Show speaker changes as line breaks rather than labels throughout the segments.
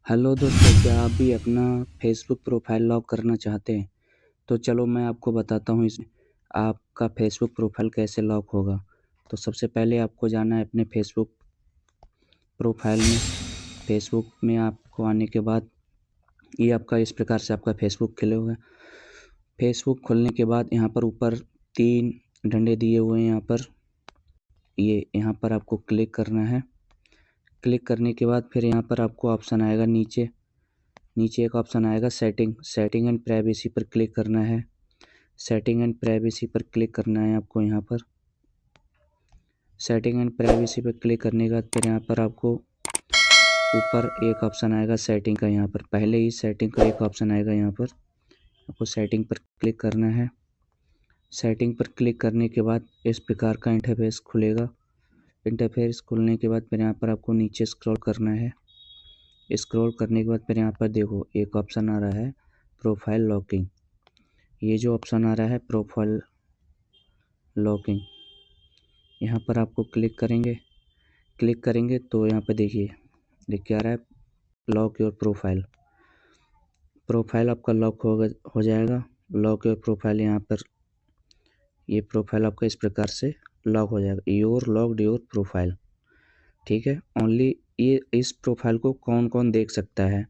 Hello दोस्तों, क्या आप भी अपना फेसबुक प्रोफाइल लॉक करना चाहते हैं? तो चलो मैं आपको बताता हूँ इसमें आपका फेसबुक प्रोफाइल कैसे लॉक होगा। तो सबसे पहले आपको जाना है अपने फेसबुक प्रोफाइल में। फेसबुक में आपको आने के बाद ये आपका इस प्रकार से आपका फेसबुक खुले हुआ है। फेसबुक खुलने के बाद यहाँ पर ऊपर 3 डंडे दिए हुए हैं। यहाँ पर आपको क्लिक करना है। क्लिक करने के बाद फिर यहाँ पर आपको ऑप्शन आएगा नीचे एक ऑप्शन आएगा सेटिंग एंड प्राइवेसी पर क्लिक करना है। सेटिंग एंड प्राइवेसी पर क्लिक करना है आपको। यहाँ पर सेटिंग एंड प्राइवेसी पर क्लिक करने के बाद फिर यहाँ पर आपको ऊपर एक ऑप्शन आएगा सेटिंग का। यहाँ पर पहले ही सेटिंग का एक ऑप्शन आएगा। यहाँ पर आपको सेटिंग पर क्लिक करना है। सेटिंग पर क्लिक करने के बाद इस प्रकार का इंटरफेस खुलेगा। इंटरफेस खुलने के बाद फिर यहाँ पर आपको नीचे स्क्रॉल करना है। स्क्रॉल करने के बाद फिर यहाँ पर देखो एक ऑप्शन आ रहा है प्रोफाइल लॉकिंग। ये जो ऑप्शन आ रहा है प्रोफाइल लॉकिंग, यहाँ पर आपको क्लिक करेंगे तो यहाँ पर देखिए लिख के आ रहा है लॉक योर प्रोफाइल आपका लॉक हो जाएगा। लॉक योर प्रोफाइल, यहाँ पर ये प्रोफाइल आपका इस प्रकार से लॉक हो जाएगा। लॉक्ड योर प्रोफाइल, ठीक है। ओनली ये इस प्रोफाइल को कौन कौन देख सकता है?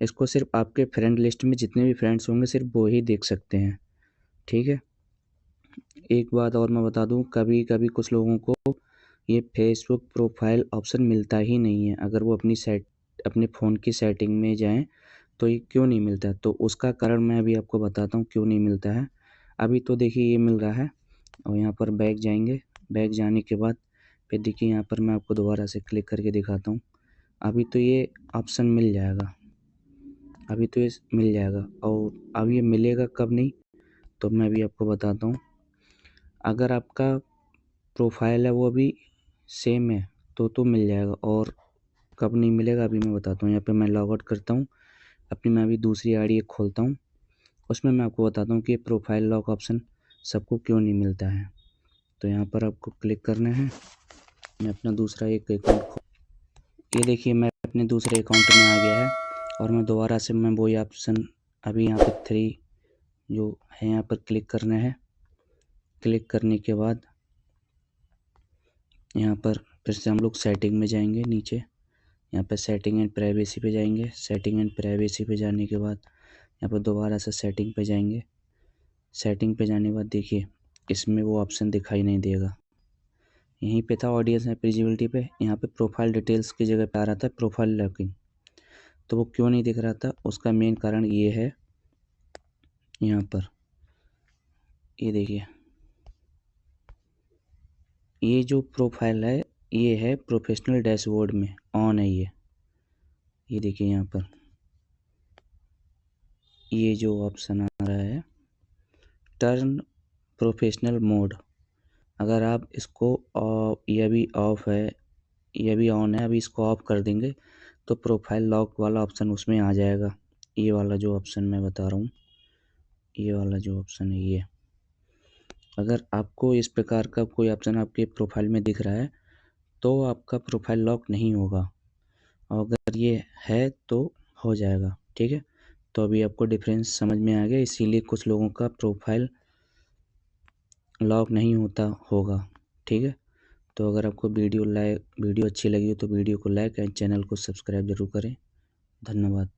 इसको सिर्फ आपके फ्रेंड लिस्ट में जितने भी फ्रेंड्स होंगे सिर्फ वो ही देख सकते हैं, ठीक है। एक बात और मैं बता दूं, कभी कभी कुछ लोगों को ये फेसबुक प्रोफाइल ऑप्शन मिलता ही नहीं है। अगर वो अपने फ़ोन की सेटिंग में जाएं तो ये क्यों नहीं मिलता है, तो उसका कारण मैं अभी आपको बताता हूँ क्यों नहीं मिलता है। अभी तो देखिए ये मिल रहा है। और यहाँ पर बैक जाएंगे। बैक जाने के बाद फिर देखिए यहाँ पर मैं आपको दोबारा से क्लिक करके दिखाता हूँ। अभी तो ये ऑप्शन मिल जाएगा। और अब ये मिलेगा कब नहीं, तो मैं अभी आपको बताता हूँ। अगर आपका प्रोफाइल है वो अभी सेम है तो मिल जाएगा। और कब नहीं मिलेगा अभी मैं बताता हूँ। यहाँ पे मैं लॉग आउट करता हूँ अपनी। मैं अभी दूसरी आईडी एक खोलता हूँ, उसमें मैं आपको बताता हूँ कि प्रोफाइल लॉक ऑप्शन सबको क्यों नहीं मिलता है। तो यहाँ पर आपको क्लिक करना है। मैं अपना दूसरा एक अकाउंट ये देखिए मैं अपने दूसरे अकाउंट में आ गया है। और मैं दोबारा से मैं वही ऑप्शन अभी यहाँ पे 3 जो है यहाँ पर क्लिक करना है। क्लिक करने के बाद यहाँ पर फिर से हम लोग सेटिंग में जाएंगे। नीचे यहाँ पर सेटिंग एंड प्राइवेसी पे जाएंगे। सेटिंग एंड प्राइवेसी पे जाने के बाद यहाँ पर दोबारा से सेटिंग पे जाएंगे। सेटिंग पे जाने के बाद देखिए इसमें वो ऑप्शन दिखाई नहीं देगा। यहीं पे था ऑडियंस एंड विजिबिलिटी पे, यहाँ पे प्रोफाइल डिटेल्स की जगह पे आ रहा था प्रोफाइल लॉकिंग। तो वो क्यों नहीं दिख रहा था, उसका मेन कारण ये है। यहाँ पर ये देखिए ये जो प्रोफाइल है ये है प्रोफेशनल डैशबोर्ड में ऑन है। ये देखिए यहाँ पर ये जो ऑप्शन आ रहा है टर्न प्रोफेशनल मोड, अगर आप इसको ये भी ऑफ है ये भी ऑन है, अभी इसको ऑफ कर देंगे तो प्रोफाइल लॉक वाला ऑप्शन उसमें आ जाएगा। ये वाला जो ऑप्शन मैं बता रहा हूँ, ये वाला जो ऑप्शन है ये, अगर आपको इस प्रकार का कोई ऑप्शन आपके प्रोफाइल में दिख रहा है तो आपका प्रोफाइल लॉक नहीं होगा। और अगर ये है तो हो जाएगा, ठीक है। तो अभी आपको डिफरेंस समझ में आ गया, इसीलिए कुछ लोगों का प्रोफाइल लॉक नहीं होता होगा, ठीक है। तो अगर आपको वीडियो अच्छी लगी हो तो वीडियो को लाइक एंड चैनल को सब्सक्राइब जरूर करें। धन्यवाद।